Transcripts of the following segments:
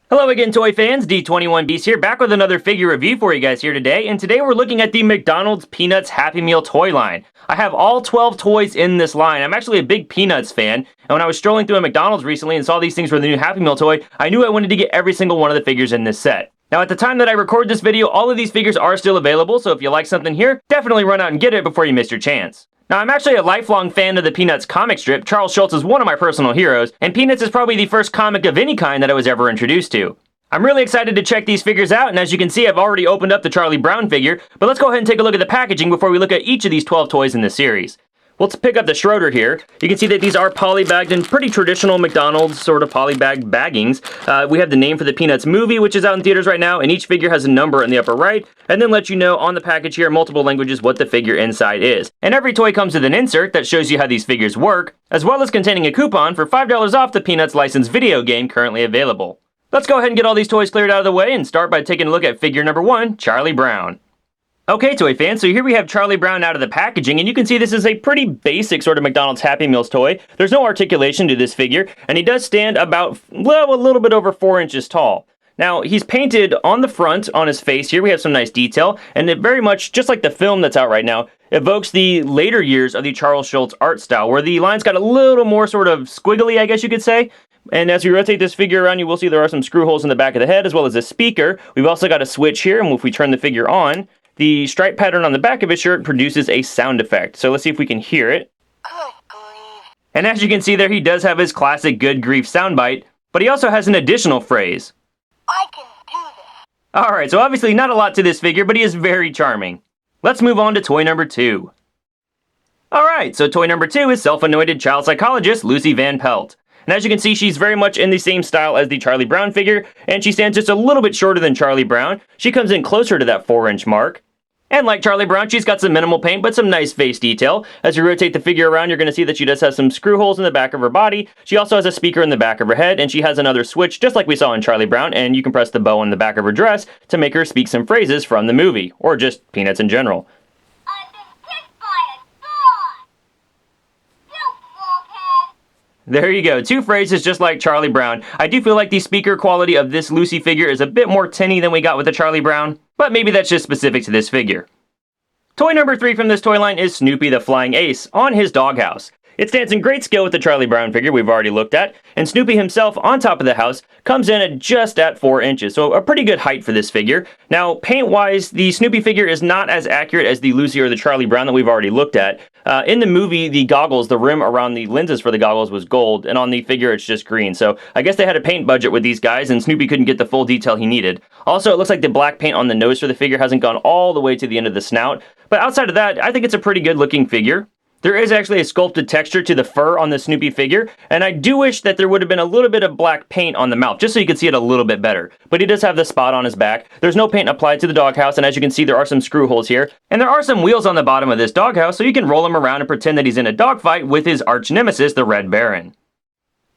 Hello again, toy fans. D21Beast here, back with another figure review for you guys here today. And today we're looking at the McDonald's Peanuts Happy Meal toy line. I have all 12 toys in this line. I'm actually a big Peanuts fan, and when I was strolling through a McDonald's recently and saw these things for the new Happy Meal toy, I knew I wanted to get every single one of the figures in this set. Now, at the time that I record this video, all of these figures are still available, so if you like something here, definitely run out and get it before you miss your chance. Now, I'm actually a lifelong fan of the Peanuts comic strip. Charles Schulz is one of my personal heroes, and Peanuts is probably the first comic of any kind that I was ever introduced to. I'm really excited to check these figures out, and as you can see, I've already opened up the Charlie Brown figure, but let's go ahead and take a look at the packaging before we look at each of these 12 toys in this series. Let's pick up the Schroeder here. You can see that these are polybagged in pretty traditional McDonald's sort of polybagged baggings. We have the name for the Peanuts movie, which is out in theaters right now, and each figure has a number in the upper right, and then let you know on the package here in multiple languages what the figure inside is. And every toy comes with an insert that shows you how these figures work, as well as containing a coupon for $5 off the Peanuts licensed video game currently available. Let's go ahead and get all these toys cleared out of the way and start by taking a look at figure number 1, Charlie Brown. Okay, toy fans, so here we have Charlie Brown out of the packaging, and you can see this is a pretty basic sort of McDonald's Happy Meals toy. There's no articulation to this figure, and he does stand about, well, a little bit over 4 inches tall. Now, he's painted on the front, on his face here, we have some nice detail, and it very much, just like the film that's out right now, evokes the later years of the Charles Schulz art style, where the lines got a little more sort of squiggly, I guess you could say. And as we rotate this figure around, you will see there are some screw holes in the back of the head, as well as a speaker. We've also got a switch here, and if we turn the figure on, the stripe pattern on the back of his shirt produces a sound effect. So let's see if we can hear it. Good grief. And as you can see there, he does have his classic good grief soundbite, but he also has an additional phrase. I can do this. Alright, so obviously not a lot to this figure, but he is very charming. Let's move on to toy number 2. Alright, so toy number 2 is self-anointed child psychologist Lucy Van Pelt. And as you can see, she's very much in the same style as the Charlie Brown figure, and she stands just a little bit shorter than Charlie Brown. She comes in closer to that 4-inch mark. And like Charlie Brown, she's got some minimal paint, but some nice face detail. As you rotate the figure around, you're going to see that she does have some screw holes in the back of her body. She also has a speaker in the back of her head, and she has another switch, just like we saw in Charlie Brown, and you can press the bow on the back of her dress to make her speak some phrases from the movie, or just Peanuts in general. I've been kicked by a dog. You fuckhead. There you go, 2 phrases just like Charlie Brown. I do feel like the speaker quality of this Lucy figure is a bit more tinny than we got with the Charlie Brown, but maybe that's just specific to this figure. Toy number 3 from this toy line is Snoopy the Flying Ace on his doghouse. It stands in great scale with the Charlie Brown figure we've already looked at, and Snoopy himself on top of the house comes in at just at 4 inches, so a pretty good height for this figure. Now, paint-wise, the Snoopy figure is not as accurate as the Lucy or the Charlie Brown that we've already looked at. In the movie, the goggles, the rim around the lenses for the goggles was gold, and on the figure it's just green, so I guess they had a paint budget with these guys, and Snoopy couldn't get the full detail he needed. Also, it looks like the black paint on the nose for the figure hasn't gone all the way to the end of the snout, but outside of that, I think it's a pretty good-looking figure. There is actually a sculpted texture to the fur on the Snoopy figure, and I do wish that there would have been a little bit of black paint on the mouth, just so you could see it a little bit better. But he does have the spot on his back. There's no paint applied to the doghouse, and as you can see, there are some screw holes here. And there are some wheels on the bottom of this doghouse, so you can roll him around and pretend that he's in a dogfight with his arch nemesis, the Red Baron.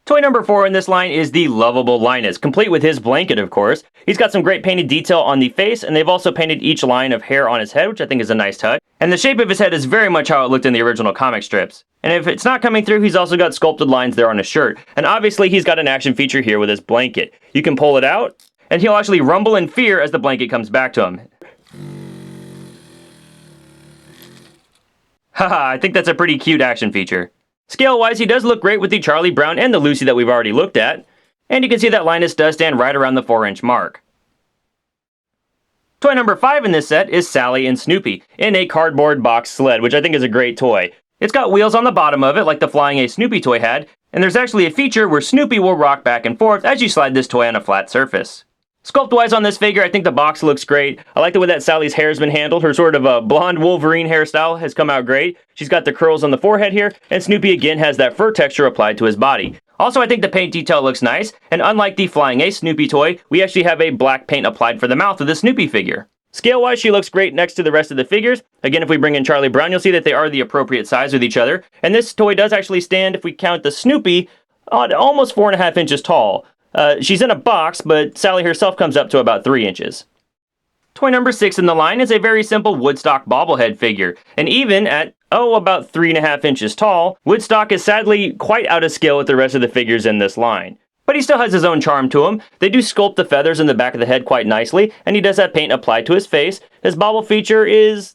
Toy number 4 in this line is the lovable Linus, complete with his blanket, of course. He's got some great painted detail on the face, and they've also painted each line of hair on his head, which I think is a nice touch. And the shape of his head is very much how it looked in the original comic strips. And if it's not coming through, he's also got sculpted lines there on his shirt. And obviously, he's got an action feature here with his blanket. You can pull it out, and he'll actually rumble in fear as the blanket comes back to him. Haha, I think that's a pretty cute action feature. Scale-wise, he does look great with the Charlie Brown and the Lucy that we've already looked at. And you can see that Linus does stand right around the 4-inch mark. Toy number 5 in this set is Sally and Snoopy in a cardboard box sled, which I think is a great toy. It's got wheels on the bottom of it like the Flying Ace Snoopy toy had, and there's actually a feature where Snoopy will rock back and forth as you slide this toy on a flat surface. Sculpt-wise on this figure, I think the box looks great. I like the way that Sally's hair's been handled. Her sort of a blonde Wolverine hairstyle has come out great. She's got the curls on the forehead here, and Snoopy again has that fur texture applied to his body. Also, I think the paint detail looks nice, and unlike the Flying Ace Snoopy toy, we actually have a black paint applied for the mouth of the Snoopy figure. Scale-wise, she looks great next to the rest of the figures. Again, if we bring in Charlie Brown, you'll see that they are the appropriate size with each other. And this toy does actually stand, if we count the Snoopy, almost 4.5 inches tall. She's in a box, but Sally herself comes up to about 3 inches. Toy number 6 in the line is a very simple Woodstock bobblehead figure, and even at, about 3.5 inches tall, Woodstock is sadly quite out of scale with the rest of the figures in this line. but he still has his own charm to him. They do sculpt the feathers in the back of the head quite nicely, and he does have paint applied to his face. His bobble feature is,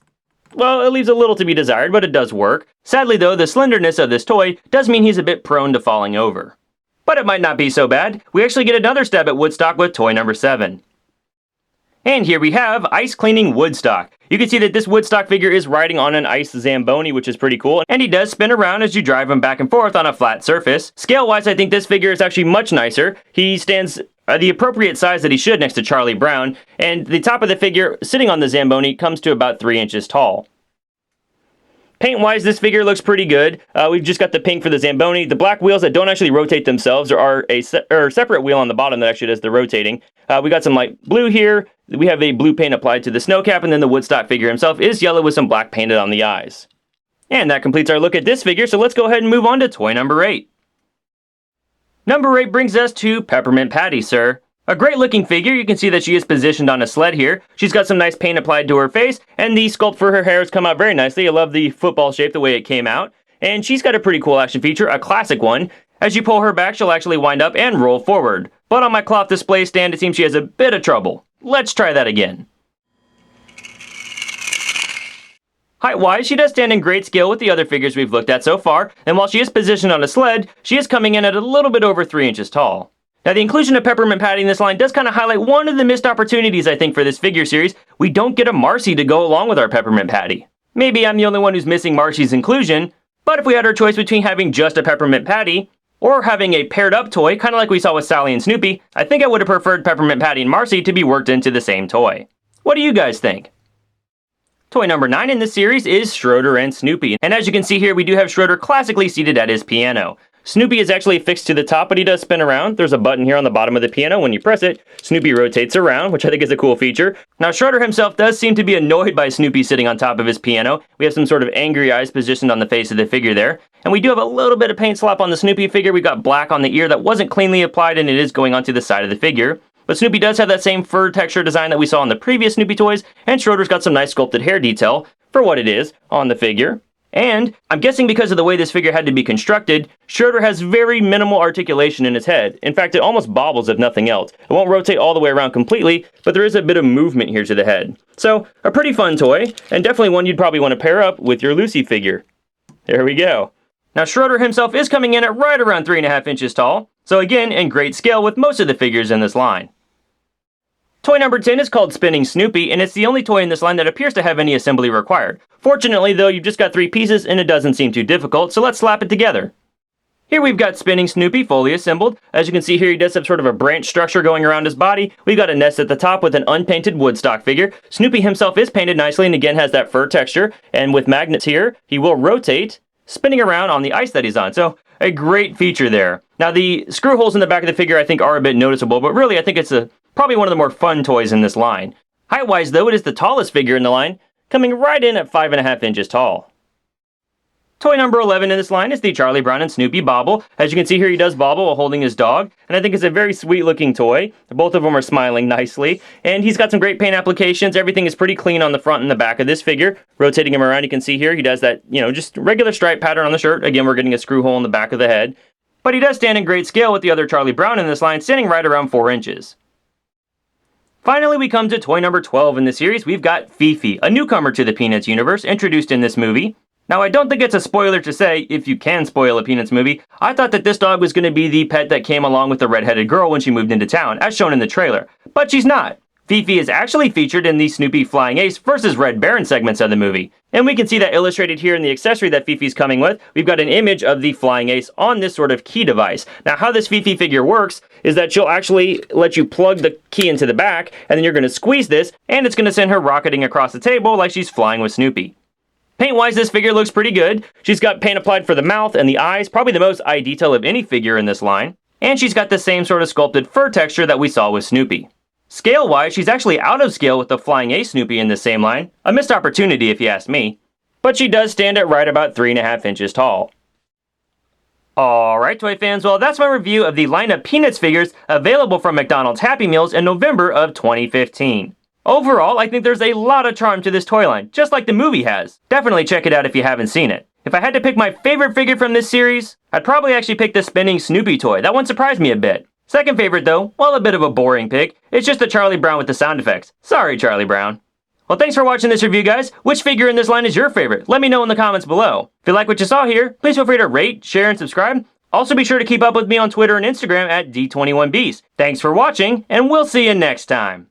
well, it leaves a little to be desired, but it does work. Sadly though, the slenderness of this toy does mean he's a bit prone to falling over. But it might not be so bad. We actually get another stab at Woodstock with toy number 7. And here we have Ice Cleaning Woodstock. You can see that this Woodstock figure is riding on an ice Zamboni, which is pretty cool, and he does spin around as you drive him back and forth on a flat surface. Scale-wise, I think this figure is actually much nicer. He stands the appropriate size that he should next to Charlie Brown, and the top of the figure sitting on the Zamboni comes to about 3 inches tall. Paint-wise, this figure looks pretty good. We've just got the pink for the Zamboni. The black wheels that don't actually rotate themselves. There are a separate wheel on the bottom that actually does the rotating. We got some light blue here. We have a blue paint applied to the snow cap, and then the Woodstock figure himself is yellow with some black painted on the eyes. And that completes our look at this figure, so let's go ahead and move on to toy number 8. Number 8 brings us to Peppermint Patty, sir. A great looking figure. You can see that she is positioned on a sled here. She's got some nice paint applied to her face, and the sculpt for her hair has come out very nicely. I love the football shape, the way it came out. And she's got a pretty cool action feature, a classic one. As you pull her back, she'll actually wind up and roll forward. But on my cloth display stand, it seems she has a bit of trouble. Let's try that again. Height-wise, she does stand in great scale with the other figures we've looked at so far, and while she is positioned on a sled, she is coming in at a little bit over 3 inches tall. Now, the inclusion of Peppermint Patty in this line does kind of highlight one of the missed opportunities, I think, for this figure series. We don't get a Marcy to go along with our Peppermint Patty. Maybe I'm the only one who's missing Marcy's inclusion, but if we had our choice between having just a Peppermint Patty or having a paired-up toy, kind of like we saw with Sally and Snoopy, I think I would have preferred Peppermint Patty and Marcy to be worked into the same toy. What do you guys think? Toy number 9 in this series is Schroeder and Snoopy, and as you can see here, we do have Schroeder classically seated at his piano. Snoopy is actually fixed to the top, but he does spin around. There's a button here on the bottom of the piano. When you press it, Snoopy rotates around, which I think is a cool feature. Now, Schroeder himself does seem to be annoyed by Snoopy sitting on top of his piano. We have some sort of angry eyes positioned on the face of the figure there. And we do have a little bit of paint slap on the Snoopy figure. We got black on the ear that wasn't cleanly applied, and it is going onto the side of the figure. But Snoopy does have that same fur texture design that we saw in the previous Snoopy toys, and Schroeder's got some nice sculpted hair detail, for what it is, on the figure. And I'm guessing because of the way this figure had to be constructed, Schroeder has very minimal articulation in his head. In fact, it almost bobbles if nothing else. It won't rotate all the way around completely, but there is a bit of movement here to the head. So, a pretty fun toy, and definitely one you'd probably want to pair up with your Lucy figure. There we go. Now, Schroeder himself is coming in at right around 3.5 inches tall, so again, in great scale with most of the figures in this line. Toy number 10 is called Spinning Snoopy, and it's the only toy in this line that appears to have any assembly required. Fortunately, though, you've just got 3 pieces, and it doesn't seem too difficult, so let's slap it together. Here we've got Spinning Snoopy fully assembled. As you can see here, he does have sort of a branch structure going around his body. We've got a nest at the top with an unpainted Woodstock figure. Snoopy himself is painted nicely and again has that fur texture, and with magnets here, he will rotate, spinning around on the ice that he's on. So, a great feature there. Now, the screw holes in the back of the figure I think are a bit noticeable, but really I think it's probably one of the more fun toys in this line. Height-wise, though, it is the tallest figure in the line, coming right in at 5.5 inches tall. Toy number 11 in this line is the Charlie Brown and Snoopy Bobble. As you can see here, he does bobble while holding his dog, and I think it's a very sweet-looking toy. Both of them are smiling nicely, and he's got some great paint applications. Everything is pretty clean on the front and the back of this figure. Rotating him around, you can see here, he does that, just regular stripe pattern on the shirt. Again, we're getting a screw hole in the back of the head. But he does stand in great scale with the other Charlie Brown in this line, standing right around 4 inches. Finally, we come to toy number 12 in the series. We've got Fifi, a newcomer to the Peanuts universe, introduced in this movie. Now, I don't think it's a spoiler to say, if you can spoil a Peanuts movie, I thought that this dog was going to be the pet that came along with the redheaded girl when she moved into town, as shown in the trailer. But she's not. Fifi is actually featured in the Snoopy Flying Ace versus Red Baron segments of the movie. And we can see that illustrated here in the accessory that Fifi's coming with. We've got an image of the Flying Ace on this sort of key device. Now, how this Fifi figure works is that she'll actually let you plug the key into the back, and then you're going to squeeze this, and it's going to send her rocketing across the table like she's flying with Snoopy. Paint-wise, this figure looks pretty good. She's got paint applied for the mouth and the eyes, probably the most eye detail of any figure in this line. And she's got the same sort of sculpted fur texture that we saw with Snoopy. Scale-wise, she's actually out of scale with the Flying Ace Snoopy in this same line. A missed opportunity if you ask me. But she does stand at right about 3.5 inches tall. Alright, toy fans, well that's my review of the line of Peanuts figures available from McDonald's Happy Meals in November of 2015. Overall, I think there's a lot of charm to this toy line, just like the movie has. Definitely check it out if you haven't seen it. If I had to pick my favorite figure from this series, I'd probably actually pick the Spinning Snoopy toy. That one surprised me a bit. Second favorite though, well, a bit of a boring pick. It's just the Charlie Brown with the sound effects. Sorry, Charlie Brown. Well, thanks for watching this review, guys. Which figure in this line is your favorite? Let me know in the comments below. If you like what you saw here, please feel free to rate, share, and subscribe. Also, be sure to keep up with me on Twitter and Instagram at D21Beast. Thanks for watching, and we'll see you next time.